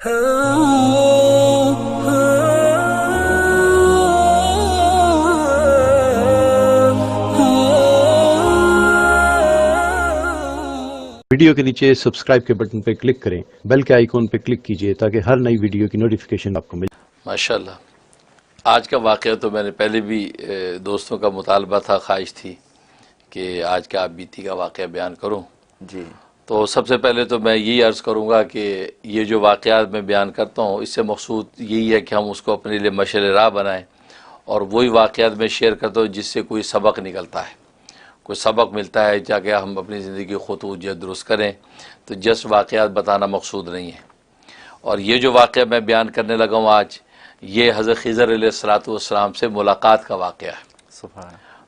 Video के नीचे subscribe के बटन पर क्लिक करें, बेल के आइकॉन पर क्लिक कीजिए ताकि हर नई वीडियो की नोटिफिकेशन आपको मिले। माशाल्लाह, आज का वाक़या तो मैंने पहले भी दोस्तों का मुतालबा था, ख्वाहिश थी कि आज का आप बीती का वाक़या बयान करूं जी। तो सबसे पहले तो मैं यही अर्ज़ करूंगा कि ये जो वाक़यात मैं बयान करता हूं, इससे मकसूद यही है कि हम उसको अपने लिए मशअल राह बनाएं और वही वाक़यात मैं शेयर करता हूँ जिससे कोई सबक निकलता है, कोई सबक मिलता है जाके हम अपनी ज़िंदगी ख़ुद दुरुस्त करें। तो जस्ट वाक़यात बताना मकसूद नहीं है। और ये जो वाक़या मैं बयान करने लगा हूँ आज, ये हज़रत ख़िज़र अलैहिस्सलाम से मुलाकात का वाक़या है।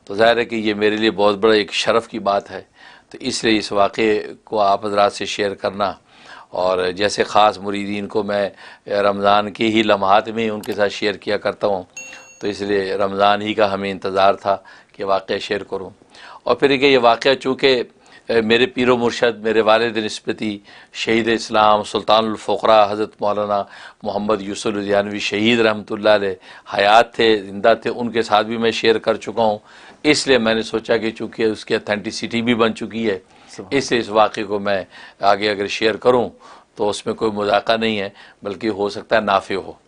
तो ज़ाहिर है कि ये मेरे लिए बहुत बड़ा एक शरफ़ की बात है। तो इसलिए इस वाक़े को आप हज़रात से शेयर करना, और जैसे ख़ास मुरीदीन को मैं रमज़ान के ही लम्हात में उनके साथ शेयर किया करता हूँ, तो इसलिए रमज़ान ही का हमें इंतज़ार था कि वाक़या शेयर करूँ। और फिर ये वाक़या चूँकि मेरे पीरो मुर्शद, मेरे वालिद निस्बती शहीद इस्लाम सुल्तानुल फ़ुक़रा हज़रत मौलाना मोहम्मद यूसुफ़ लुधियानवी शहीद रहमतुल्लाह अलैह हयात थे, ज़िंदा थे, उनके साथ भी मैं शेयर कर चुका हूँ। इसलिए मैंने सोचा कि चूँकि उसकी ऑथेंटिसिटी भी बन चुकी है, इसलिए इस वाक़े को मैं आगे अगर शेयर करूँ तो उसमें कोई मज़ाक़ा नहीं है, बल्कि हो सकता है नाफ़े हो।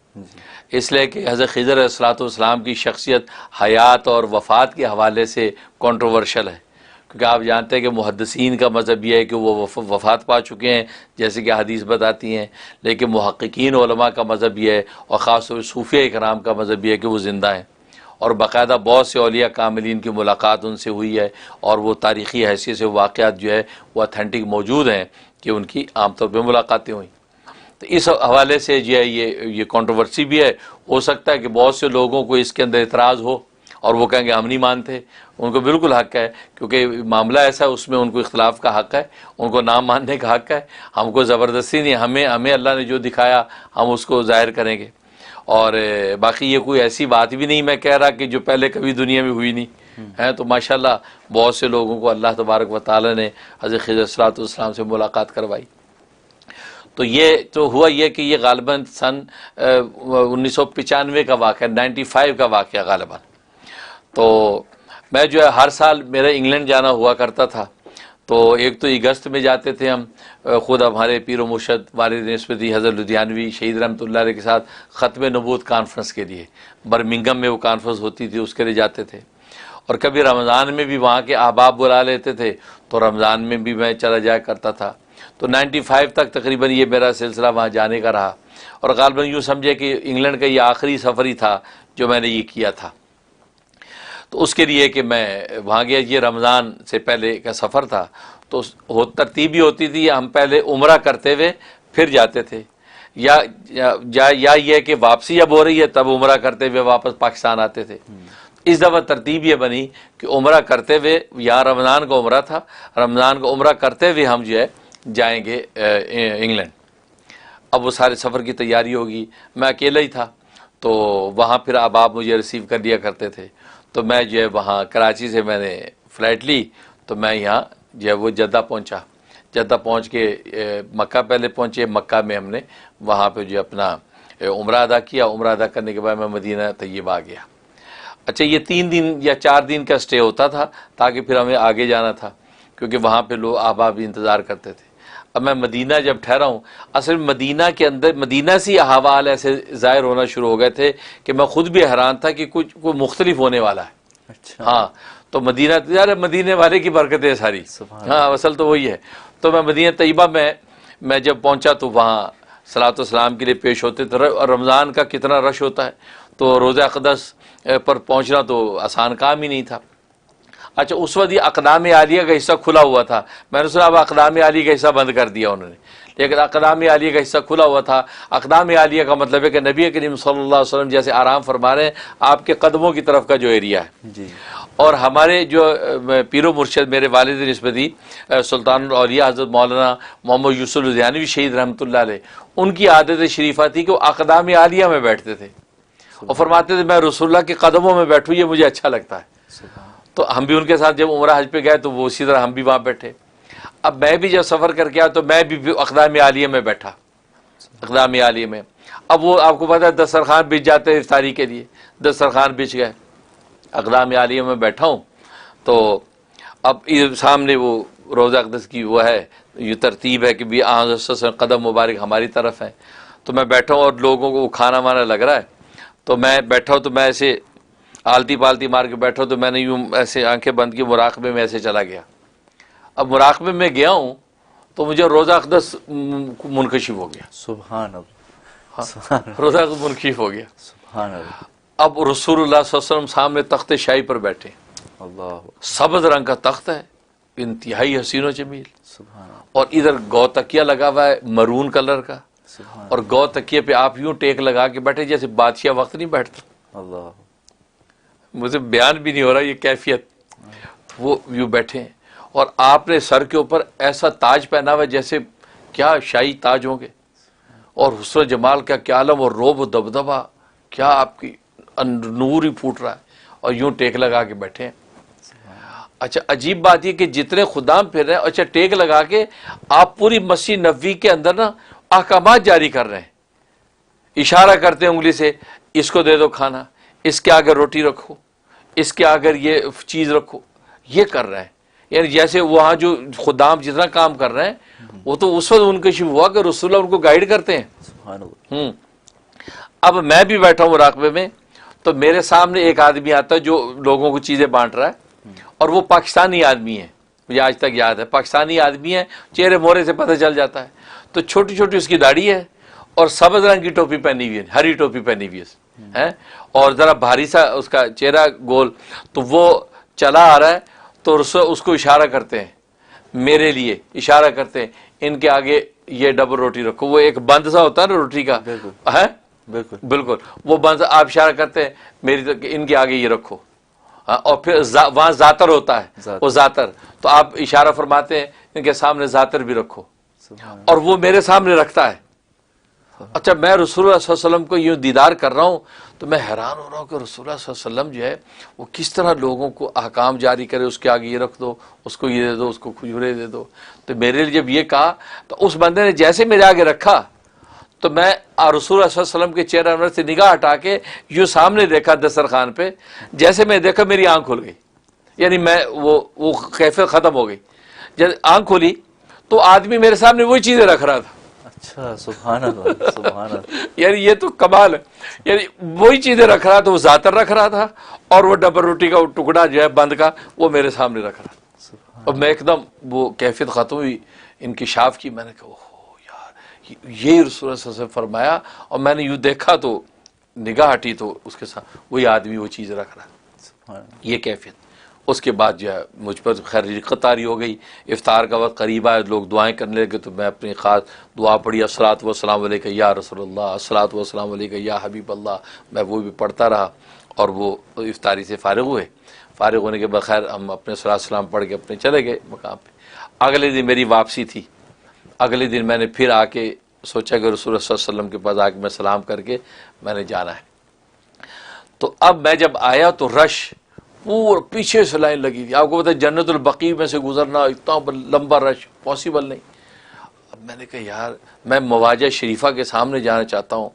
इसलिए कि हज़रत ख़िज़र अलैहिस्सलाम की शख्सियत हयात और वफ़ात के हवाले से कंट्रोवर्शल है, क्योंकि आप जानते हैं कि मुहद्दिसीन का मज़हब यह है कि वो वफ़ात पा चुके हैं, जैसे कि हदीस बताती हैं, लेकिन मुहक्किकीन उलमा का मज़हब यह है, और ख़ास तौर पर सूफ़िया इकराम का मज़हब यह है कि वो ज़िंदा हैं, और बाकायदा बहुत से औलिया कामिलीन की मुलाकात उनसे हुई है, और वो तारीख़ी हैसियत से वाक़यात जो है वो ऑथेंटिक मौजूद हैं कि उनकी आमतौर पर मुलाकातें हुई। तो इस हवाले से जो है ये कंट्रोवर्सी भी है। हो सकता है कि बहुत से लोगों को इसके अंदर एतराज़ हो और वो कहेंगे हम नहीं मानते। उनको बिल्कुल हक़ है, क्योंकि मामला ऐसा है, उसमें उनको इख्तिलाफ़ का हक़ है, उनको नाम मानने का हक़ है। हमको ज़बरदस्ती नहीं, हमें अल्लाह ने जो दिखाया हम उसको ज़ाहिर करेंगे। और बाकी ये कोई ऐसी बात भी नहीं मैं कह रहा कि जो पहले कभी दुनिया में हुई नहीं है। तो माशाल्लाह बहुत से लोगों को अल्लाह तबारक व तआला ने हज़रत ख़िज़र अलैहिस्सलाम से मुलाकात करवाई। तो ये तो हुआ ये कि ये गालिबन सन 1995 का वाक़या, 95 का वाक़या गालिबन। तो मैं जो है हर साल मेरा इंग्लैंड जाना हुआ करता था। तो एक तो अगस्त में जाते थे हम, ख़ुद हमारे पीरो मुर्शद वालिद निस्बती हज़रत लुधियानवी शहीद रहमतुल्लाह अलैह के साथ ख़त्म नबूवत कॉन्फ्रेंस के लिए, बर्मिंघम में वो कॉन्फ्रेंस होती थी, उसके लिए जाते थे। और कभी रमज़ान में भी वहाँ के अहबाब बुला लेते थे, तो रमज़ान में भी मैं चला जाया करता था। तो 95 तक तकरीबन ये मेरा सिलसिला वहाँ जाने का रहा। और गालिबन यूँ समझे कि इंग्लैंड का ये आखिरी सफ़र ही था जो मैंने ये किया था। तो उसके लिए कि मैं वहाँ गया, ये रमज़ान से पहले का सफ़र था। तो तरतीब ही होती थी, हम पहले उम्रा करते हुए फिर जाते थे, या ये कि वापसी जब हो रही है तब उम्रा करते हुए वापस पाकिस्तान आते थे। इस दफ़ा तरतीब ये बनी कि उम्रा करते हुए, यहाँ रमज़ान का उम्रा था, रमज़ान का उम्रा करते हुए हम जो है जाएंगे इंग्लैंड। अब वो सारे सफ़र की तैयारी होगी, मैं अकेला ही था। तो वहाँ फिर अहबाब मुझे रिसीव कर लिया करते थे। तो मैं जो है वहाँ कराची से मैंने फ़्लाइट ली, तो मैं यहाँ जो है वो जद्दा पहुँचा। जद्दा पहुँच के मक्का पहले पहुँचे, मक्का में हमने वहाँ पे जो अपना उम्रा अदा किया। उम्रा अदा करने के बाद मैं मदीना तैयबा आ गया। अच्छा, ये 3 दिन या 4 दिन का स्टे होता था, ताकि फिर हमें आगे जाना था, क्योंकि वहाँ पे लोग अहबाब भी इंतज़ार करते थे। अब मैं मदीना जब ठहरा हूँ, असल में मदीना के अंदर मदीना से अहवाल ऐसे ज़ाहिर होना शुरू हो गए थे कि मैं ख़ुद भी हैरान था कि कुछ कोई मुख्तलिफ होने वाला है। अच्छा। हाँ, तो मदीना यार मदीने वाले की बरकतें सारी। हाँ, असल तो वही है। तो मैं मदीना तैयबा में मैं जब पहुँचा तो वहाँ सलातो सलाम के लिए पेश होते थे। रमज़ान का कितना रश होता है, तो रोज़ा अक़दस पर पहुँचना तो आसान काम ही नहीं था। अच्छा, उस वक्त ये अक़दाम आलिया का हिस्सा खुला हुआ था। मैंने सुना अब अक़दाम आलिया का हिस्सा बंद कर दिया उन्होंने, लेकिन अक़दाम आलिया का हिस्सा खुला हुआ था। अक़दाम आलिया का मतलब है कि नबी करीम सल्लल्लाहु अलैहि वसल्लम जैसे आराम फरमा रहे हैं, आपके कदमों की तरफ का जो एरिया है जी। और हमारे जो पीरो मुर्शद मेरे वालिद निस्बती सुल्तानुल औलिया हज़रत मौलाना मोहम्मद यूसुफ़ लुधियानवी शहीद रहमतुल्लाह अलैह, उनकी आदत शरीफ़ा थी कि वो अक़दाम आलिया में बैठते थे और फरमाते थे मैं रसूलुल्लाह के कदमों में बैठूँ, ये मुझे अच्छा लगता है। तो हम भी उनके साथ जब उम्रा हज पे गए तो वो उसी तरह हम भी वहाँ बैठे। अब मैं भी जब सफ़र करके आया तो मैं भी अक़दाम आलिया में बैठा। इक़दाम आलिया में। अब वो आपको पता है दस्तरखान बिछ जाते हैं इफ्तारी के लिए, दस्तरखान बिछ गए, इक़दाम आलिया में बैठा हूँ, तो अब सामने वो रोज़ा अक़दस की वो है, ये तरतीब है कि भी कदम मुबारक हमारी तरफ है, तो मैं बैठा हूँ और लोगों को खाना वाना लग रहा है, तो मैं बैठा हूँ, तो मैं ऐसे आलती पालती मार के बैठा हूँ, तो मैंने यूँ ऐसे आंखें बंद की, मुराक़बे में ऐसे चला गया। अब मुराक़बे में गया हूँ तो मुझे रोज़ा अक़दस मुनकशिफ हो गया। सुभान अल्लाह, हाँ, रोज़ा अक़दस मुनकशिफ हो गया। सुभान अल्लाह, अब रसूलुल्लाह सल्लल्लाहु अलैहि वसल्लम सामने तख्ते शाही पर बैठे, अल्लाह, सब्ज़ रंग का तख्त है, इंतहाई हसीन व जमील, सुभान अल्लाह, और इधर गौ तकिया लगा हुआ है मरून कलर का, सुभान और गौ तकिए पे आप यूं टेक लगा के बैठे जैसे बादशाह वक्त नहीं बैठता। अल्लाह, मुझे बयान भी नहीं हो रहा ये कैफियत। वो यूं बैठे हैं और आपने सर के ऊपर ऐसा ताज पहना हुआ जैसे क्या शाही ताज होंगे, और हुस्न जमाल का क्या आलम, और रोब दबदबा क्या आपकी नूर ही फूट रहा है, और यूं टेक लगा के बैठे हैं। अच्छा, अजीब बात यह कि जितने खुदाम फिर रहे हैं, अच्छा टेक लगा के आप पूरी मस्जिद नबवी के अंदर ना अहकामात जारी कर रहे हैं, इशारा करते हैं उंगली से, इसको दे दो खाना, इसके आगे रोटी रखो, इसके आगे ये चीज़ रखो, ये कर रहे हैं। यानी जैसे वहाँ जो खुदाम जितना काम कर रहे हैं वो तो उस वक्त उनके शिव हुआ कि रसूलुल्लाह उनको गाइड करते हैं। सुभान अल्लाह, अब मैं भी बैठा हूँ मुराक़बे में, तो मेरे सामने एक आदमी आता है जो लोगों को चीज़ें बांट रहा है, और वो पाकिस्तानी आदमी है, मुझे आज तक याद है, पाकिस्तानी आदमी है, चेहरे मोहरे से पता चल जाता है। तो छोटी छोटी उसकी दाढ़ी है और सब्ज़ रंग की टोपी पहनी हुई है, हरी टोपी पहनी हुई है, और ज़रा भारी सा उसका चेहरा गोल, तो वो चला आ रहा है, तो उसको इशारा करते हैं, मेरे लिए इशारा करते हैं, इनके आगे ये डबल रोटी रखो। वो एक बंद सा होता है ना रोटी का, है बिल्कुल बिल्कुल, वो बंद आप इशारा करते हैं मेरी, इनके आगे ये रखो। हाँ, और फिर वहाँ जातर होता है, वो जातर, तो आप इशारा फरमाते हैं इनके सामने जातर भी रखो, और वो मेरे सामने रखता है। अच्छा, मैं रसूलुल्लाह सल्लल्लाहु अलैहि वसल्लम को यूँ दीदार कर रहा हूँ, तो मैं हैरान हो रहा हूँ कि रसूलुल्लाह सल्लल्लाहु अलैहि वसल्लम जो है वो किस तरह लोगों को अहकाम जारी करे, उसके आगे ये रख दो, उसको ये दे दो, उसको खजूरें दे दो। तो मेरे लिए जब ये कहा, तो उस बंदे ने जैसे मेरे आगे रखा, तो मैं रसूलुल्लाह सल्लल्लाहु अलैहि वसल्लम के चेहरे अनवर से निगाह हटा के यूँ सामने देखा दस्तरखान पे, जैसे मैं देखा मेरी आँख खुल गई, यानी मैं वो कैफियत ख़त्म हो गई। जब आँख खोली तो आदमी मेरे सामने वही चीज़ें रख रहा था। अच्छा, सुभान अल्लाह, सुभान अल्लाह, यानी ये तो कमाल है, यानी वही चीज़ें रख रहा था, वो ज़ातर रख रहा था, और वो डबल रोटी का टुकड़ा जो है बंद का, वो मेरे सामने रख रहा था। और मैं एकदम वो कैफियत ख़त्म हुई, इंकिशाफ की, मैंने कहा ओह यार, यही रसूल सल्लल्लाहु अलैहि वसल्लम फरमाया, और मैंने यूँ देखा तो निगाह हटी तो उसके साथ वही आदमी वो चीज़ रख रहा है, ये कैफियत। उसके बाद जो है मुझ पर खैर रिक़त तारी हो गई, इफ्तार का वक्त करीब आया, लोग दुआएं करने लगे, तो मैं अपनी ख़ास दुआ पढ़ी, अस्सलातु वस्सलामु अलैका या रसूलल्लाह, अस्सलातु वस्सलामु अलैका या हबीबल्लाह, मैं वो भी पढ़ता रहा, और वो इफ्तारी से फ़ारिग हुए। फ़ारिग होने के बाद खैर हम अपने सलात सलाम पढ़ के अपने चले गए मकाम पे। अगले दिन मेरी वापसी थी, अगले दिन मैंने फिर आके सोचा कि रसूल सल्लल्लाहु अलैहि वसल्लम के पास आके मैं सलाम करके मैंने जाना है। तो अब मैं जब आया तो रश पूरा पीछे से लाइन लगी थी। आपको पता है जन्नतुल बकी में से गुजरना इतना लंबा रश पॉसिबल नहीं। अब मैंने कहा यार मैं मवाजा शरीफा के सामने जाना चाहता हूँ,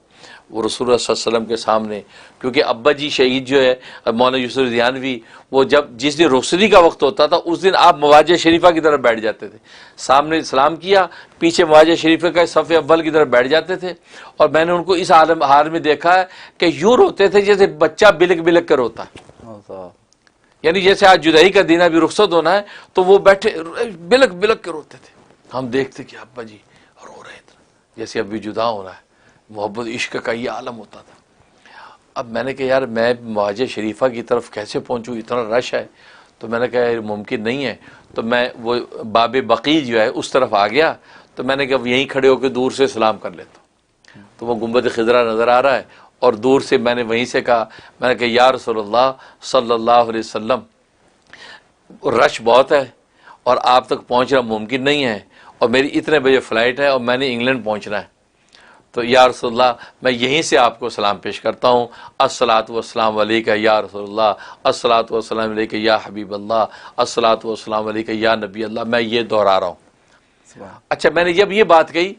वो रसूलुल्लाह सल्लल्लाहु अलैहि वसल्लम के सामने, क्योंकि अब्बा जी शहीद जो है मौलाना यूसुफ रियानवी, वो जब जिस दिन रोशनी का वक्त होता था उस दिन आप मवाजा शरीफा की तरफ बैठ जाते थे, सामने सलाम किया, पीछे मवाजा शरीफा का सफ़े अव्वल की तरफ बैठ जाते थे। और मैंने उनको इस हाल में देखा है कि यूँ रोते थे जैसे बच्चा बिलक बिलक कर रोता है, यानी जैसे आज जुदाई का दिन अभी रुखसत होना है तो वो बैठे बिलक बिलक के रोते थे। हम देखते कि अब्बा जी रो रहे थे जैसे अभी जुदा होना है, मोहब्बत इश्क का ये आलम होता था। अब मैंने कहा यार मैं मवाजा शरीफा की तरफ कैसे पहुंचूं, इतना रश है। तो मैंने कहा यार मुमकिन नहीं है, तो मैं वो बाबे बकी जो है उस तरफ आ गया। तो मैंने कहा यहीं खड़े होकर दूर से सलाम कर लेता हूँ, तो वो गुंबद खिजरा नज़र आ रहा है, और दूर से मैंने वहीं से कहा, मैंने कहा या रसूलुल्लाह सल्लल्लाहु अलैहि वसल्लम, रश बहुत है और आप तक पहुंचना मुमकिन नहीं है, और मेरी इतने बजे फ़्लाइट है और मैंने इंग्लैंड पहुंचना है। तो या रसूलुल्लाह मैं यहीं से आपको सलाम पेश करता हूँ, अस्सलातु वस्सलामु अलैका या रसूलुल्लाह, अस्सलातु वस्सलामु अलैका या हबीबल्लाह, अस्सलातु वस्सलामु अलैका या नबी अल्लाह, मैं ये दोहरा रहा हूँ। अच्छा, मैंने जब ये बात कही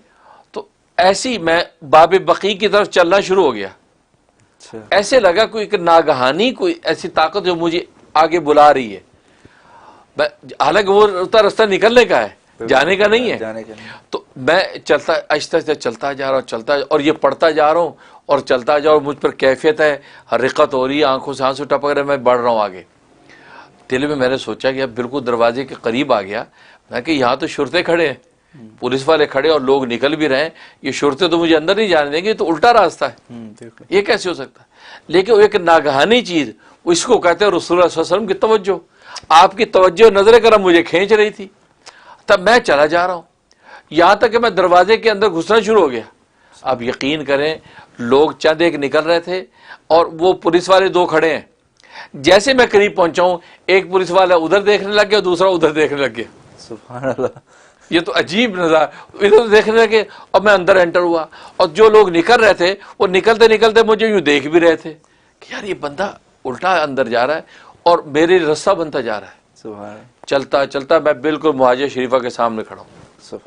तो ऐसी मैं बाब बकी की तरफ चलना शुरू हो गया। अच्छा, ऐसे लगा कोई एक नागहानी कोई ऐसी ताकत जो मुझे आगे बुला रही है। हालांकि वो रास्ता निकलने का है, जाने का नहीं है। जाने का नहीं। तो मैं चलता आहिस्ता आहिस्ता चलता जा रहा हूँ, चलता और ये पढ़ता जा रहा हूँ और चलता जा रहा हूँ। मुझ पर कैफियत है, हरकत हो रही है, आंखों से आंसू टपक रहे, मैं बढ़ रहा हूँ आगे। दिल में मैंने सोचा कि अब बिल्कुल दरवाजे के करीब आ गया। मैं कि यहाँ तो शुरते खड़े हैं, पुलिस वाले खड़े और लोग निकल भी रहे हैं, ये शुरते तो मुझे अंदर नहीं जाने देंगे, तो उल्टा रास्ता है, बिल्कुल। ये कैसे हो सकता है। लेकिन वो एक नागहानी चीज, इसको कहते हैं रसूलुल्लाह सल्लल्लाहु अलैहि वसल्लम की तवज्जो। आपकी तवज्जो नजर करम मुझे खींच रही थी। तब मैं चला जा रहा हूं, यहां तक कि मैं दरवाजे के अंदर घुसना शुरू हो गया। अब यकीन करें, लोग चंद एक निकल रहे थे और वो पुलिस वाले दो खड़े हैं। जैसे मैं करीब पहुंचा हूं, एक पुलिस वाला उधर देखने लग गया, दूसरा उधर देखने लग गया। सुभान अल्लाह। ये तो अजीब नजारा, इधर देखने लगे और मैं अंदर एंटर हुआ। और जो लोग निकल रहे थे वो निकलते निकलते मुझे यूं देख भी रहे थे कि यार ये बंदा उल्टा अंदर जा रहा है और मेरे रास्ता बनता जा रहा है। सुभान अल्लाह। चलता चलता मैं बिल्कुल मुहाजिर शरीफा के सामने खड़ा हूँ।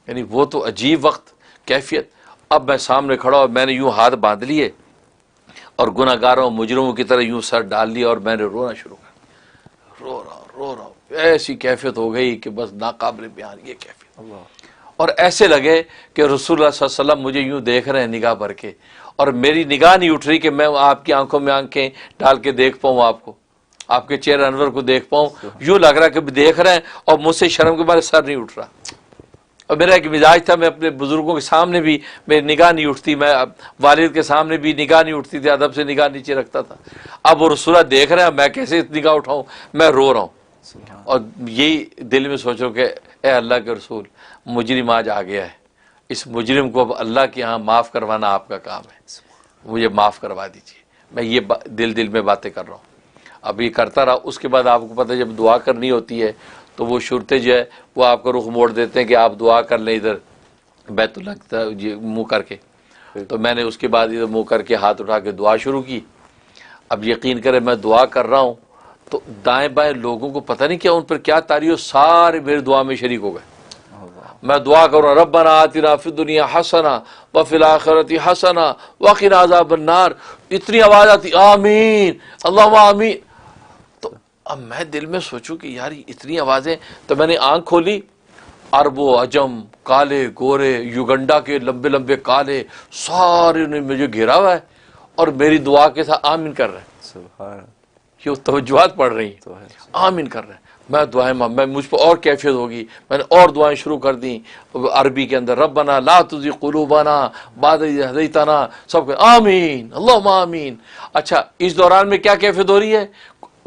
यानी वो तो अजीब वक्त, कैफियत। अब मैं सामने खड़ा और मैंने यूं हाथ बांध लिए और गुनाहगारों मुजरिमों की तरह यूं सर डाल लिया और मैंने रोना शुरू कर दिया। रो रहा हूँ, ऐसी कैफियत हो गई कि बस नाकाबिल बयान ये कैफियत। और ऐसे लगे कि रसूलुल्लाह सल्लल्लाहु अलैहि वसल्लम मुझे यूं देख रहे हैं निगाह भर के, और मेरी निगाह नहीं उठ रही कि मैं आपकी आंखों में आंखें डाल के देख पाऊँ आपको, आपके चेहरे अनवर को देख पाऊँ। यूं लग रहा है कि देख रहे हैं और मुझसे शर्म के बारे सर नहीं उठ रहा। और मेरा एक मिजाज था, मैं अपने बुजुर्गों के सामने भी मेरी निगाह नहीं उठती, मैं वालिद के सामने भी निगाह नहीं उठती थी, अदब से निगाह नीचे रखता था। अब वो रसूलुल्लाह देख रहे हैं, मैं कैसे निगाह उठाऊं, मैं रो रहा हूँ। और यही दिल में सोचो कि ए अल्लाह के रसूल, मुजरिम आज आ गया है, इस मुजरिम को अब अल्लाह के यहाँ माफ़ करवाना आपका काम है, मुझे माफ़ करवा दीजिए। मैं ये दिल में बातें कर रहा हूँ। अब ये करता रहा। उसके बाद आपको पता है जब दुआ करनी होती है तो वो शुरते जो है वो आपका रुख मोड़ देते हैं कि आप दुआ कर लें इधर बैतुल्लाह की तरफ मुँह करके। तो मैंने उसके बाद इधर मुँह करके हाथ उठा के दुआ शुरू की। अब यकीन करें मैं दुआ कर रहा हूँ तो दाएं बाएं लोगों को पता नहीं क्या उन पर क्या तारी हो, सारे मेरी दुआ में शरीक हो गए। मैं दुआ करूँ रब्बना आतिना फिद दुनिया हसना व फिल आखिरति हसना व क़िना अज़ाबन्नार, इतनी आवाज़ आती आमीन अल्लाहुम्मा आमीन। तो अब मैं दिल में सोचूं कि यार इतनी आवाज़ें, तो मैंने आंख खोली, अरबो अजम, काले गोरे, युगंडा के लंबे लंबे काले, सारे ने मुझे घेरा हुआ है और मेरी दुआ के साथ आमीन कर रहे हैं। ये तवज्जुहात पढ़ रही हैं, आमीन कर रहे हैं। मैं दुआएं, मैं मुझ पर और कैफियत होगी, मैंने और दुआएं शुरू कर दी अरबी के अंदर, रब्बना ला तुज़िग़ क़ुलूबना बाद इज़ हदैतना, सब आमीन अल्लाहुम्मा आमीन। अच्छा, इस दौरान में क्या कैफियत हो रही है,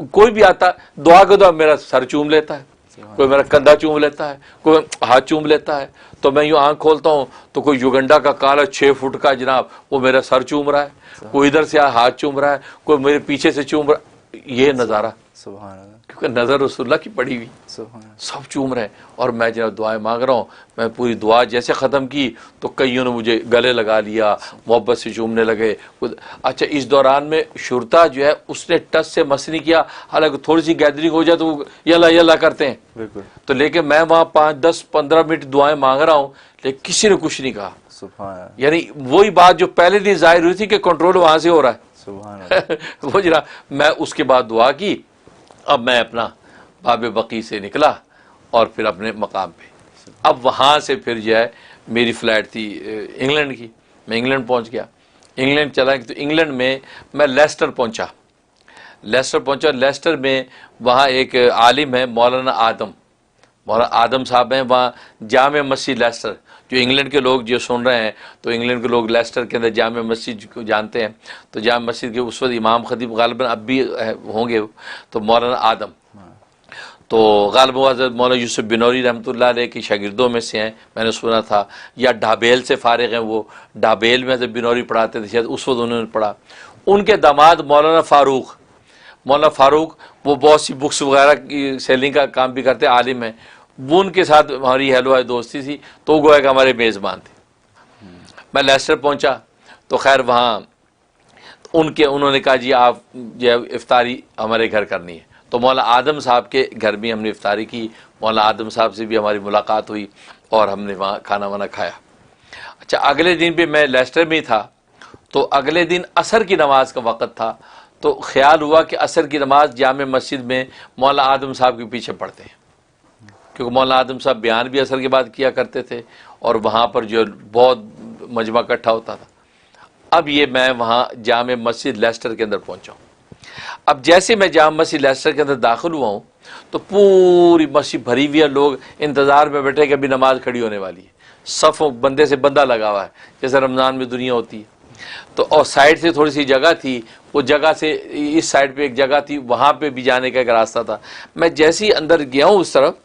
कोई भी आता दुआ के दौरान मेरा सर चूम लेता है, कोई मेरा कंधा चूम लेता है, कोई हाथ चूम लेता है। तो मैं यूँ आँख खोलता हूँ तो कोई युगंडा का काला 6 फुट का जनाब वो मेरा सर चूम रहा है, कोई इधर से हाथ चूम रहा है, कोई मेरे पीछे से चूम रहा है। ये नज़ारा, क्योंकि नज़र रसूलुल्लाह की पड़ी हुई, सब चूम रहे हैं और मैं जब दुआएं मांग रहा हूँ। मैं पूरी दुआ जैसे ख़त्म की तो कईयों ने मुझे गले लगा लिया, मोहब्बत से चूमने लगे। अच्छा, इस दौरान में शुरता जो है उसने टच से मस नहीं किया, हालांकि थोड़ी सी गैदरिंग हो जाए तो वो यल्ला यल्ला करते हैं। तो लेकिन मैं वहाँ 5, 10, 15 मिनट दुआएं मांग रहा हूँ, लेकिन किसी ने कुछ नहीं कहा। यानी वही बात जो पहले दिन जाहिर हुई थी कि कंट्रोल वहाँ से हो रहा है। वो जरा मैं उसके बाद दुआ की। अब मैं अपना बाब बकी से निकला और फिर अपने मकाम पे। अब वहाँ से फिर जो है मेरी फ़्लाइट थी इंग्लैंड की, मैं इंग्लैंड पहुँच गया। इंग्लैंड चला तो इंग्लैंड में मैं लेस्टर पहुँचा। लेस्टर में वहाँ एक आलिम है मौलाना आदम साहब हैं, वहाँ जामे मस्जिद लेस्टर, जो इंग्लैंड के लोग जो सुन रहे हैं तो इंग्लैंड के लोग लेस्टर के अंदर जामे मस्जिद को जानते हैं। तो जामे मस्जिद के उस वक्त इमाम खतीब गालिबन अब भी होंगे, तो मौलाना आदम, तो गालिब हज़रत मौलाना यूसुफ बिनौरी रहमतुल्लाह अलैह की शागिर्दों में से हैं, मैंने सुना था, या ढाबेल से फारिग हैं। वो ढाबेल में हज़रत बिनौरी पढ़ाते थे, शायद उस वक्त उन्होंने पढ़ा। उनके दामाद मौलाना फ़ारूक वो बहुत सी बुक्स वगैरह की सेलिंग का काम भी करते, आलिम हैं। वो उनके साथ हमारी हलवा दोस्ती थी, तो गोया कि हमारे मेज़बान थे। मैं लेस्टर पहुंचा तो खैर वहाँ उन्होंने कहा जी आप जो इफ्तारी हमारे घर करनी है। तो मौला आदम साहब के घर भी हमने इफ्तारी की, मौला आदम साहब से भी हमारी मुलाकात हुई और हमने वहाँ खाना वाना खाया। अच्छा, अगले दिन भी मैं लेस्टर में था, तो अगले दिन असर की नमाज का वक़्त था, तो ख्याल हुआ कि असर की नमाज जामे मस्जिद में मौला आदम साहब के पीछे पढ़ते हैं, क्योंकि मौला आदम साहब बयान भी असर के बाद किया करते थे और वहाँ पर जो बहुत मजमा इकट्ठा होता था। अब ये मैं वहाँ जामे मस्जिद लेस्टर के अंदर पहुँचा हूँ। अब जैसे मैं जामे मस्जिद लेस्टर के अंदर दाखिल हुआ हूँ तो पूरी मस्जिद भरी हुई है, लोग इंतज़ार में बैठे कि अभी नमाज खड़ी होने वाली है, सफ़ों बंदे से बंदा लगा हुआ है जैसे रमज़ान में दुनिया होती है। तो और साइड से थोड़ी सी जगह थी, वो जगह से इस साइड पे एक जगह थी, वहाँ पे भी जाने का एक रास्ता था। मैं जैसे ही अंदर गया हूँ उस तरफ,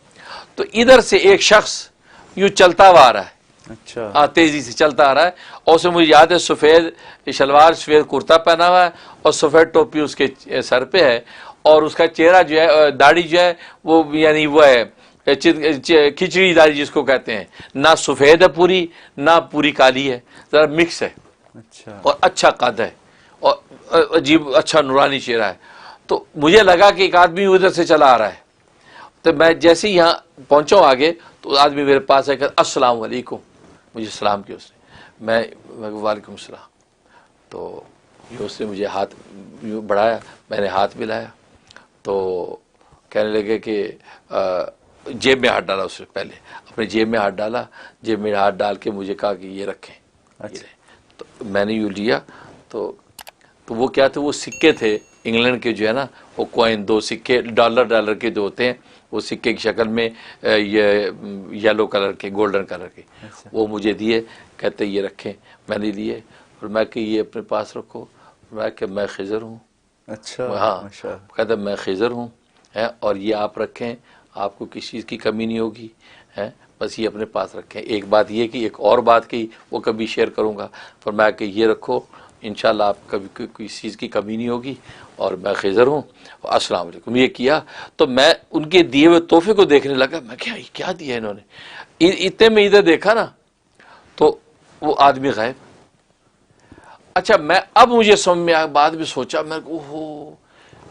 तो इधर से एक शख्स यूँ चलता हुआ आ रहा है, अच्छा, तेजी से चलता आ रहा है, और उसे मुझे याद है सफ़ेद शलवार सफ़ेद कुर्ता पहना हुआ है और सफ़ेद टोपी उसके सर पे है, और उसका चेहरा जो है, दाढ़ी जो है वो यानी वो है खिचड़ी दाढ़ी जिसको कहते हैं, ना सफ़ेद है पूरी ना पूरी काली है, ज़रा मिक्स है, अच्छा, और अच्छा कद है और अजीब अच्छा नूरानी चेहरा है। तो मुझे लगा कि एक आदमी उधर से चला आ रहा है। तो मैं जैसे ही यहाँ पहुँचा आगे, तो आदमी मेरे पास है, कहता अस्सलाम वालेकुम, मुझे सलाम किया उसने, मैं वालेकुम सलाम। तो ये उसने मुझे हाथ यूँ बढ़ाया, मैंने हाथ मिलाया, तो कहने लगे कि जेब में हाथ डाला, उससे पहले अपने जेब में हाथ डाला, जेब में हाथ डाल के मुझे कहा कि ये रखें। अच्छा, तो मैंने यूँ लिया, तो वो क्या थे, वो सिक्के थे इंग्लैंड के जो है ना, वो कॉइन, 2 सिक्के डॉलर के जो होते हैं, वो सिक्के की शक्ल में ये येलो कलर के, गोल्डन कलर के, वो मुझे दिए, कहते ये रखें। मैंने लिए और मैं कि ये अपने पास रखो। मैं कि मैं खिज़र हूँ। अच्छा, हाँ, माशाअल्लाह, कहता मैं खिज़र हूँ, है, और ये आप रखें, आपको किसी चीज़ की कमी नहीं होगी, है, बस ये अपने पास रखें। एक बात ये कि एक और बात की वो कभी शेयर करूँगा, पर मैं कि ये रखो, इंशाल्लाह आप कभी किसी चीज़ की कमी नहीं होगी, और मैं खिज़र हूँ, अस्सलाम वालेकुम। ये किया तो मैं उनके दिए हुए तोहफे को देखने लगा, मैं क्या दिया इन्होंने। इतने में इधर देखा ना, तो वो आदमी गायब। अच्छा, मैं अब मुझे समझ में आया, बाद में सोचा, मैं ओहो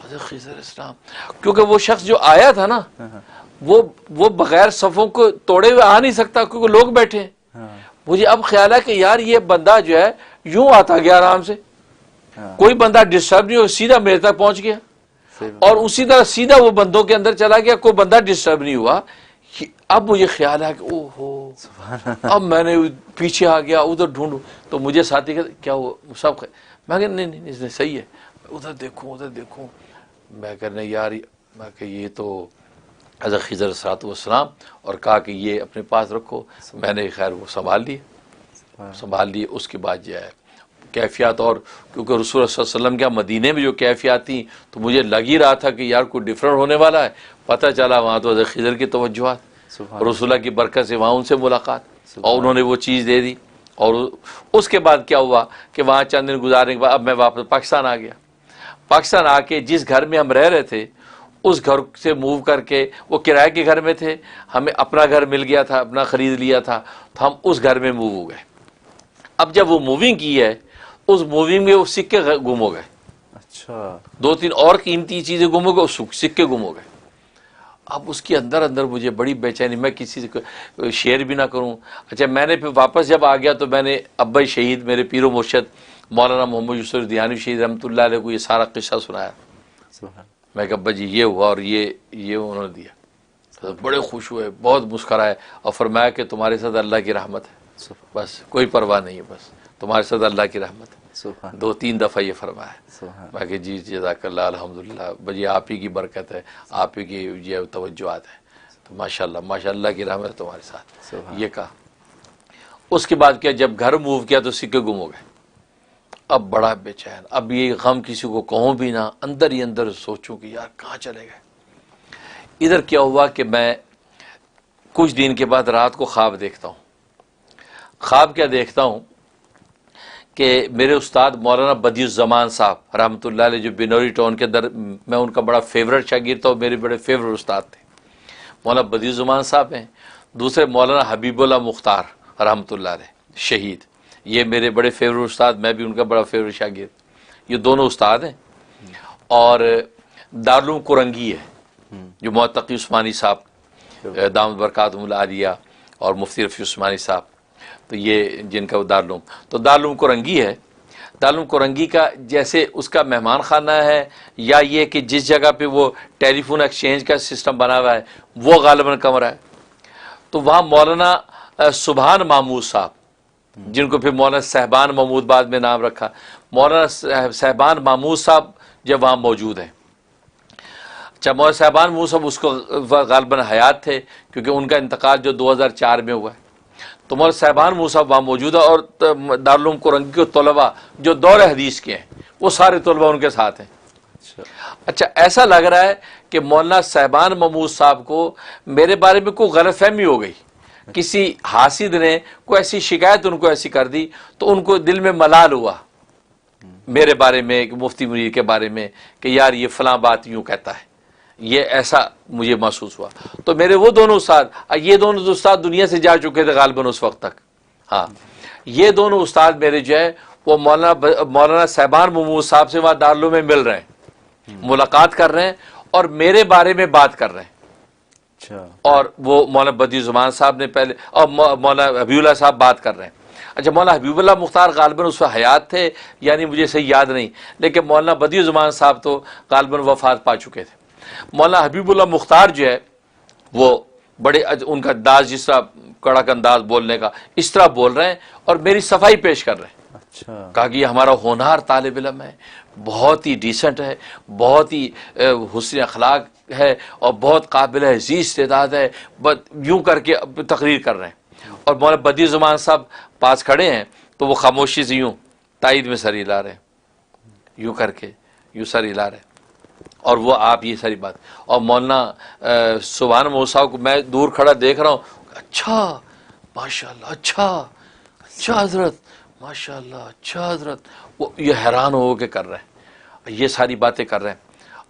हज़रत खिज़र इस्लाम, क्योंकि वो शख्स जो आया था ना, वो बगैर सफ़ों को तोड़े हुए आ नहीं सकता, क्योंकि लोग बैठे हैं। मुझे अब ख्याल है कि यार ये बंदा जो है यूं आता गया आराम से, कोई बंदा डिस्टर्ब नहीं हो, सीधा मेरे तक पहुंच गया, और उसी तरह सीधा वो बंदों के अंदर चला गया, कोई बंदा डिस्टर्ब नहीं हुआ। अब मुझे ख्याल है कि ओहो, अब मैंने पीछे आ गया, उधर ढूंढूं, तो मुझे साथी कहते क्या वो सब, मैं नहीं नहीं इसने सही है, उधर देखूं, मैं कहने यार, मैं कह ये तो हज़रत खिज़र सलाम, और कहा कि ये अपने पास रखो। मैंने खैर वो संभाल लिए। उसके बाद जो है कैफियत, और क्योंकि रसूल सल्लल्लाहु अलैहि वसल्लम क्या मदीने में जो कैफियत थी, तो मुझे लग ही रहा था कि यार कोई डिफरेंट होने वाला है। पता चला वहाँ तो हज़रत खिज़र की तवज्जुहात, रसूलुल्लाह की बरकत से वहाँ उनसे मुलाकात, और उन्होंने वो चीज़ दे दी। और उसके बाद क्या हुआ कि वहाँ चंद दिन गुजारने के बाद अब मैं वापस पाकिस्तान आ गया। पाकिस्तान आके जिस घर में हम रह रहे थे, उस घर से मूव करके, वो किराए के घर में थे, हमें अपना घर मिल गया था, अपना ख़रीद लिया था, तो हम उस घर में मूव हो गए। अब जब वो मूविंग की है, उस मूविंग में वो सिक्के गुम हो गए। अच्छा, 2-3 और कीमती चीज़ें गुम हो गए, सिक्के गुम हो गए। अब उसके अंदर अंदर मुझे बड़ी बेचैनी, मैं किसी से शेयर भी ना करूं। अच्छा, मैंने फिर वापस जब आ गया तो मैंने अब्बा शहीद, मेरे पीरो मुर्शद मौलाना मोहम्मद यूसुफ दियानी शहीद रहमतुल्लाह अलैह को ये सारा किस्सा सुनाया। मैं कहा अब्बा जी ये हुआ और ये उन्होंने दिया, तो बड़े खुश हुए, बहुत मुस्कराए, और फरमाया कि तुम्हारे साथ अल्लाह की रहमत है, बस कोई परवाह नहीं है, बस तुम्हारे साथ अल्लाह की रहमत है। 2-3 दफ़ा ये फरमाया। मैं कि जी जज़ाकल्लाह, अल्हम्दुलिल्लाह, बजी आप ही की बरकत है, आप ही की ये तवज्जुहात है, तो माशाल्लाह माशाल्लाह की रहमत है तुम्हारे साथ, ये कहा। उसके बाद क्या, जब घर मूव किया तो सिक्के गुम हो गए। अब बड़ा बेचैन, अब ये गम किसी को कहूँ भी ना, अंदर ही अंदर सोचूं कि यार कहाँ चले गए। इधर क्या हुआ कि मैं कुछ दिन के बाद रात को ख्वाब देखता हूँ। ख्वाब क्या देखता हूँ कि मेरे उस्ताद मौलाना बदियुज़्ज़मान साहब रहमतुल्लाह अलैह, जो बिनौरी टाउन के अंदर, मैं उनका बड़ा फेवरेट शागिर्द था, मेरे बड़े फेवरेट उस्ताद थे। मौलाना बदियुज़्ज़मान साहब हैं, दूसरे मौलाना हबीबुल्लाह मुख्तार रहमतुल्लाह अलैह शहीद, ये मेरे बड़े फेवरेट उस्ताद, मैं भी उनका बड़ा फेवरेट शागिर्द, ये दोनों उस्ताद हैं। और दारुल कुरंगी है जो मुअत्तक़ी उस्मानी साहब दामद बरकातुहुल आलिया, और मुफ्ती रफ़ी उस्मानी साहब, तो ये जिनका दारुल तो दारुल कोरंगी है। दारुल कोरंगी का जैसे उसका मेहमान खाना है या ये कि जिस जगह पे वो टेलीफोन एक्सचेंज का सिस्टम बना हुआ है वो गालिबन कमरा है। तो वहाँ मौलाना सुभान महमूद साहब, जिनको फिर मौलाना सहबान महमूद बाद में नाम रखा, मौलाना सहबान महमूद साहब जब वहाँ मौजूद हैं। अच्छा, मौलाना सहबान महमूद साहब उसको गालिबन हयात थे क्योंकि उनका इंतकाल जो 2004 में हुआ है। तो मौलाना सहबान महमूद साहब वहाँ मौजूद है और दारुल कोरंगी के तलबा जो दौर हदीस के हैं वो सारे तलबा उनके साथ हैं। अच्छा, ऐसा लग रहा है कि मौलाना सहबान महमूद साहब को मेरे बारे में कोई गलतफहमी हो गई, किसी हासिद ने कोई ऐसी शिकायत उनको ऐसी कर दी तो उनको दिल में मलाल हुआ मेरे बारे में, मुफ्ती मुनीर के बारे में कि यार ये फलां बात यूँ कहता है, ये ऐसा मुझे महसूस हुआ। तो मेरे वो दोनों उस्ताद, ये दोनों उस्ताद दुनिया से जा चुके थे गालिबन उस वक्त तक। हाँ, ये दोनों उस्ताद मेरे जो है वो मौलाना सहबान महमूद साहब से वहाँ दारुल में मिल रहे हैं, मुलाकात कर रहे हैं और मेरे बारे में बात कर रहे हैं। अच्छा। और वो मौलाना बदियुज़्ज़मान साहब ने पहले और मौलाना हबीबुल्लाह साहब बात कर रहे हैं। अच्छा, मौलाना हबीबुल्लाह मुख्तार गालिबन उस वक्त हयात थे यानी मुझे सही याद नहीं, लेकिन मौलाना बदियुज़्ज़मान साहब तो गालिबन वफात पा चुके थे। मौलाना हबीबुल्लाह मुख्तार जो है वो बड़े उनका अंदाज, जिस तरह कड़क अंदाज बोलने का, इस तरह बोल रहे हैं और मेरी सफाई पेश कर रहे हैं। अच्छा। कहा कि ये हमारा होनहार तालिब इल्म है, बहुत ही डिसेंट है, बहुत ही हुस्न अखलाक है और बहुत काबिल अज़ीज़ इस्तेदाद है, यूँ करके तकरीर कर रहे हैं। और मौलाना बदियुज़्ज़मान साहब पास खड़े हैं तो वो खामोशी से यूँ तायद में सर हिला रहे हैं, यूँ करके यूँ सर हिला रहे हैं और वो आप ये सारी बात। और मौलाना सुभान महमूद साहब को मैं दूर खड़ा देख रहा हूँ, अच्छा माशाल्लाह, अच्छा हजरत, माशाल्लाह, अच्छा हजरत, वो ये हैरान हो के कर रहे हैं, ये सारी बातें कर रहे हैं।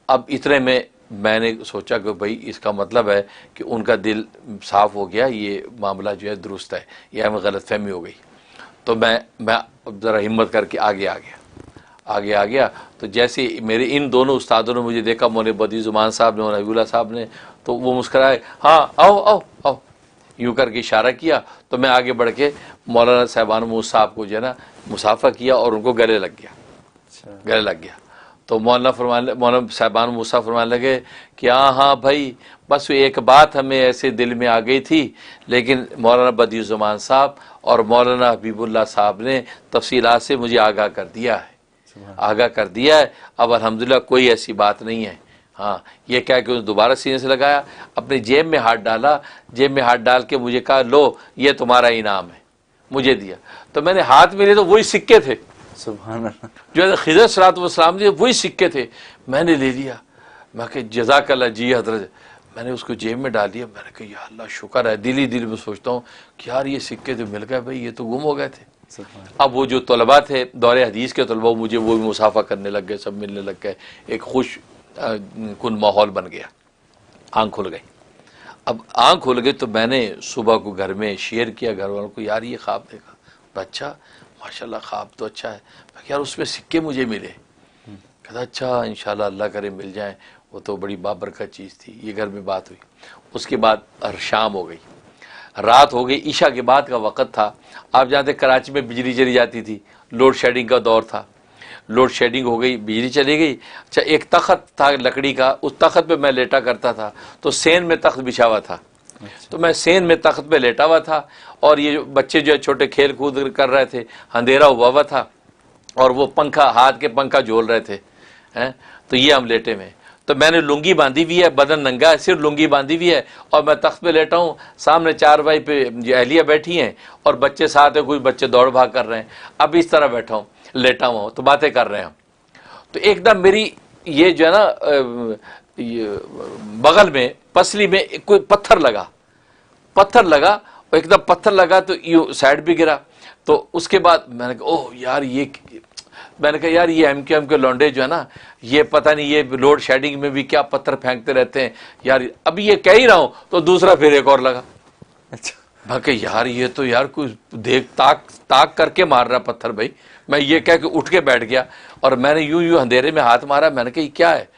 अब इतने में मैंने सोचा कि भाई इसका मतलब है कि उनका दिल साफ़ हो गया, ये मामला जो है दुरुस्त है, यह हमें गलतफहमी हो गई। तो मैं ज़रा हिम्मत करके आगे आ गया। तो जैसे मेरे इन दोनों उस्तादों ने मुझे देखा, मौलाना बदियुज़्ज़मान साहब ने और हबीबुल्लाह साहब ने, तो वो मुस्कराए, हाँ आओ यूँ करके इशारा किया। तो मैं आगे बढ़ के मौलाना सहबान महमूद साहब को जो है ना मुसाफा किया और उनको गले लग गया। तो मौलाना सहबान महमूद साहब फरमाने लगे कि हाँ भाई, बस एक बात हमें ऐसे दिल में आ गई थी, लेकिन मौलाना बदियुज़्ज़मान साहब और मौलाना हबीबुल्लाह साहब ने तफसीलात से मुझे आगाह कर दिया है। अब अल्हम्दुलिल्लाह कोई ऐसी बात नहीं है। हाँ, ये क्या कि उसने दोबारा सीने से लगाया, अपनी जेब में हाथ डाला, जेब में हाथ डाल के मुझे कहा, लो ये तुम्हारा इनाम है, मुझे दिया। तो मैंने हाथ में लिए तो वही सिक्के थे, सुभान अल्लाह, जो खिज़र सलाम दिए वही सिक्के थे। मैंने ले लिया, मैं कहा जज़ाकल्लाह जी हज़रत, मैंने उसको जेब में डाल दिया। मैंने कहा या अल्लाह शुक्र है, दिल में सोचता हूँ कि यार ये सिक्के तो मिल गए भाई, ये तो गुम हो गए थे। अब वो जो तलबा थे दौरे हदीस के तलबा, मुझे वो भी मुसाफा करने लग गए, सब मिलने लग गए, एक खुश कुन माहौल बन गया, आँख खुल गई। अब आँख खुल गई तो मैंने सुबह को घर में शेयर किया घर वालों को, यार ये ख्वाब देखा। अच्छा माशाल्लाह ख्वाब तो अच्छा है। मैं यार उसमें सिक्के मुझे मिले। कहता अच्छा इंशाल्लाह अल्लाह करे मिल जाए, वो तो बड़ी बाबरकत चीज़ थी। ये घर में बात हुई। उसके बाद शाम हो गई, रात हो गई, ईशा के बाद का वक़्त था। आप जानते कराची में बिजली चली जाती थी, लोड शेडिंग का दौर था, लोड शेडिंग हो गई, बिजली चली गई। अच्छा, एक तख्त था लकड़ी का, उस तख्त पे मैं लेटा करता था, तो सेन में तख्त बिछा हुआ था। तो मैं सेन में तख्त पे लेटा हुआ था और ये बच्चे जो है छोटे खेल कूद कर रहे थे, अंधेरा हुआ था और वो पंखा, हाथ के पंखा झोल रहे थे हैं। तो ये हम लेटे में, तो मैंने लुंगी बांधी हुई है, बदन नंगा है, सिर्फ लुंगी बांधी हुई है और मैं तख्त पे लेटा हूँ। सामने चारपाई पे अहलिया बैठी हैं और बच्चे साथ हैं, कुछ बच्चे दौड़ भाग कर रहे हैं। अब इस तरह बैठा हूँ, लेटा हुआ हूँ, तो बातें कर रहे हैं। तो एकदम मेरी ये जो है ना बगल में पसली में कोई पत्थर लगा और एकदम पत्थर लगा तो यूँ साइड भी गिरा। तो उसके बाद मैंने कहा ओह यार ये एम के लौंडे जो है ना, ये पता नहीं ये लोड शेडिंग में भी क्या पत्थर फेंकते रहते हैं यार। अभी ये कह ही रहा हूँ तो दूसरा फिर एक और लगा। अच्छा, मैं कहा यार ये तो यार कुछ देख ताक करके मार रहा पत्थर भाई। मैं ये कह के उठ के बैठ गया और मैंने यूं अंधेरे में हाथ मारा। मैंने कहा ये क्या है,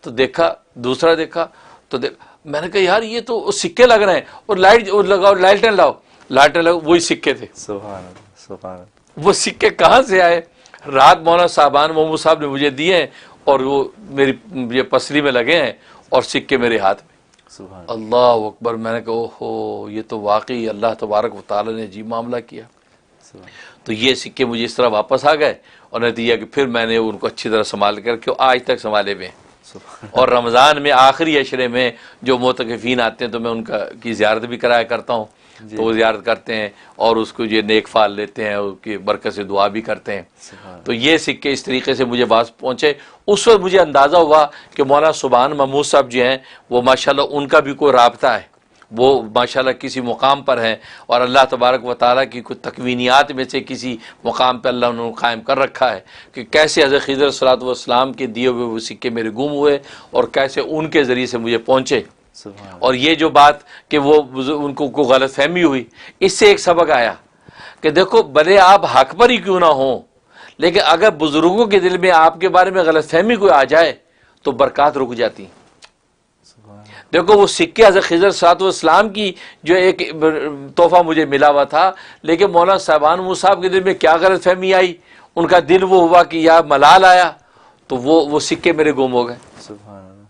तो देखा, दूसरा देखा तो मैंने कहा यार ये तो सिक्के लग रहे हैं और लाइट लगाओ, लालटेन लाओ। लाटे लगे, वही सिक्के थे। सुभान अल्लाह, सुभान अल्लाह। वो सिक्के कहाँ से आए? रात मौलाना साहबान मोहम्मद साहब ने मुझे दिए हैं और वो मेरी ये पसली में लगे हैं और सिक्के मेरे हाथ में। सुभान अल्लाह अकबर। मैंने कहा ओहो, ये तो वाकई अल्लाह तबारक व तआला ने अजीब मामला किया। सुभान तो ये सिक्के मुझे इस तरह वापस आ गए और नतीजा कि फिर मैंने उनको अच्छी तरह संभाल करके आज तक संभाले हुए हैं। सुभान और रमज़ान में आखिरी अशरे में जो मोतकफीन आते हैं तो मैं उनका की ज़ियारत भी कराया करता हूँ, तो वो ज़ियारत करते हैं और उसको ये नेक फाल लेते हैं, उसकी बरकत से दुआ भी करते हैं। तो ये सिक्के इस तरीके से मुझे पास पहुँचे। उस वक्त मुझे अंदाज़ा हुआ कि मौलाना सुभान महमूद साहब जो हैं वो माशाल्लाह उनका भी कोई राब्ता है, वो माशाल्लाह किसी मुकाम पर हैं और अल्लाह तबारक व तआला की कुछ तकवीनियात में से किसी मुकाम पर अल्लाह उन्होंने कायम कर रखा है कि कैसे हज़रत खिज़र सलातो व सलाम के दिए हुए वो सिक्के मेरे गुम हुए और कैसे उनके ज़रिए से मुझे पहुँचे। सुभान और ये जो बात कि वो उनको को गलत फहमी हुई, इससे एक सबक आया कि देखो भले आप हक पर ही क्यों ना हो, लेकिन अगर बुज़ुर्गों के दिल में आपके बारे में गलत फहमी कोई आ जाए तो बरक़ात रुक जाती। देखो वो सिक्के हज़रत खिज़र सलातो व सलाम की जो एक तोहफ़ा मुझे मिला हुआ था, लेकिन मौलाना साहबान मूसा साहब के दिल में क्या गलत फहमी आई, उनका दिल वो हुआ कि यार मलाल आया, तो वो सिक्के मेरे गुम हो गए। सुभान अल्लाह।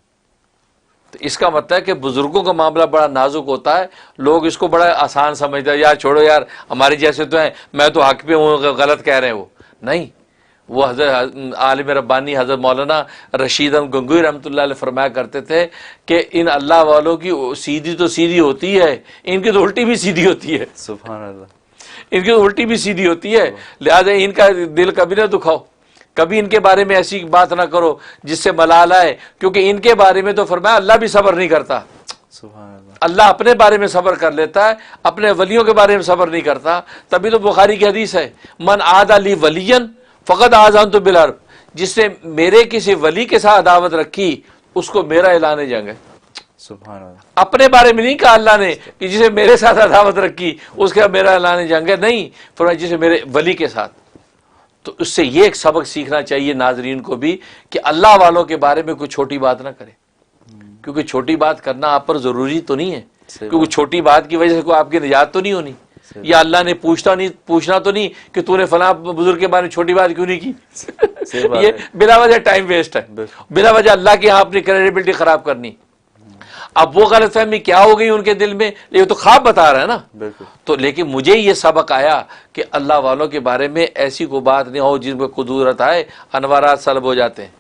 तो इसका मतलब है कि बुजुर्गों का मामला बड़ा नाजुक होता है। लोग इसको बड़ा आसान समझते हैं, यार छोड़ो यार हमारे जैसे तो हैं, मैं तो हक पे हूँ, गलत कह रहे हैं। वो नहीं, वो हज़रत आलिम रब्बानी हज़रत मौलाना रशीद अहमद गंगोही रहमतुल्लाह अलैह फरमाया करते थे कि इन अल्लाह वालों की सीधी तो सीधी होती है, इनकी तो उल्टी भी सीधी होती है। सुभान अल्लाह। इनकी तो उल्टी भी सीधी होती है, लिहाजा इनका दिल कभी ना दुखाओ, कभी इनके बारे में ऐसी बात ना करो जिससे मलाल आए, क्योंकि इनके बारे में तो फरमाया अल्लाह भी सब्र नहीं करता। सुभान अल्लाह। अल्लाह अपने बारे में सब्र कर लेता है, अपने वलियों के बारे में सब्र नहीं करता। तभी तो बुखारी की हदीस है, मन आदा ली वलियन फ़क़द आज़नतु बिल हर्ब, जिसने मेरे किसी वली के साथ अदावत रखी उसको मेरा ऐलान जंग है। सुभान अल्लाह। अपने बारे में नहीं कहा अल्लाह ने कि जिसे मेरे साथ अदावत रखी उसके मेरा ऐलान जंग है, नहीं, फरमाया जिसे मेरे वली के साथ। तो उससे ये एक सबक सीखना चाहिए नाजरीन को भी कि अल्लाह वालों के बारे में कोई छोटी बात ना करे, क्योंकि छोटी बात करना आप पर ज़रूरी तो नहीं है, क्योंकि छोटी बात की वजह से कोई आपकी निजात तो नहीं होनी, या अल्लाह ने पूछना तो नहीं कि तूने फला बुजुर्ग के बारे में छोटी बात क्यों नहीं की। ये बिला वजह टाइम वेस्ट है, बिला वजह अल्लाह के यहाँ अपनी क्रेडिबिलिटी खराब करनी। अब वो गलतफहमी क्या हो गई उनके दिल में, ये तो ख्वाब बता रहा है ना। तो लेकिन मुझे ये सबक आया कि अल्लाह वालों के बारे में ऐसी कोई बात नहीं हो जिसमें कुदूरत आए, अनवारात सलब हो जाते हैं,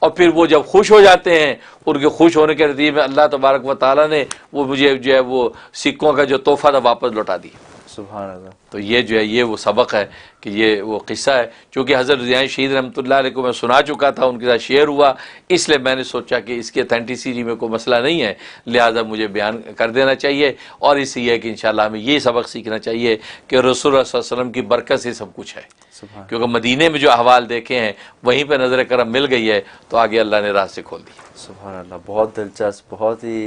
और फिर वो जब खुश हो जाते हैं, उनके खुश होने के नतीजे में अल्लाह तबारक व तआला ने वो मुझे जो है वो सिक्कों का जो तोहफा था वापस लौटा दिया। सुभान अल्लाह। तो ये जो है ये वो सबक है कि ये वो किस्सा है, चूँकि हज़रत ज़िया शहीद रहमतुल्लाह अलैह को मैं सुना चुका था, उनके साथ शेयर हुआ, इसलिए मैंने सोचा कि इसकी अथेंटिसिटी में कोई मसला नहीं है, लिहाजा मुझे बयान कर देना चाहिए। और इससे यह है कि इंशाअल्लाह हमें ये सबक सीखना चाहिए कि रसूल सल्लल्लाहु अलैहि वसल्लम की बरकत से सब कुछ है, क्योंकि मदीने में जो अहवाल देखे हैं वहीं पर नज़र करम मिल गई है, तो आगे अल्लाह ने रास्ते खोल दिए। सुभान अल्लाह। बहुत दिलचस्प, बहुत ही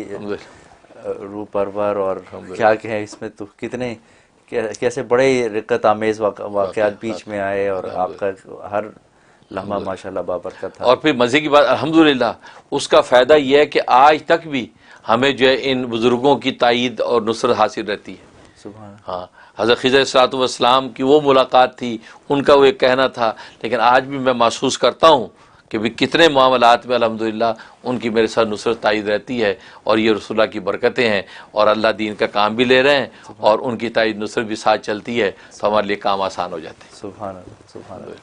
रूह परवर, और क्या कहें इसमें तो कितने कैसे बड़े रिक्कत आमेज वाक़यात बीच में आए, और आपका हर लम्हा माशाल्लाह बाबरकत था। और फिर मज़े की बात अल्हम्दुलिल्लाह उसका फ़ायदा यह है कि आज तक भी हमें जो है इन बुज़ुर्गों की तायीद और नुसरत हासिल रहती है। सुभान। हाँ, हज़रत खिज़र सलातो व सलाम की वो मुलाकात थी, उनका वो एक कहना था, लेकिन आज भी मैं महसूस करता हूँ कि भी कितने मामलात में अल्हम्दुलिल्लाह उनकी मेरे साथ नुसरत तायीद रहती है, और ये रसूलुल्लाह की बरकतें हैं, और अल्लाह दीन का काम भी ले रहे हैं और उनकी तायीद नुसरत भी साथ चलती है, तो हमारे लिए काम आसान हो जाते हैं। सुभान अल्लाह। सुभान अल्लाह।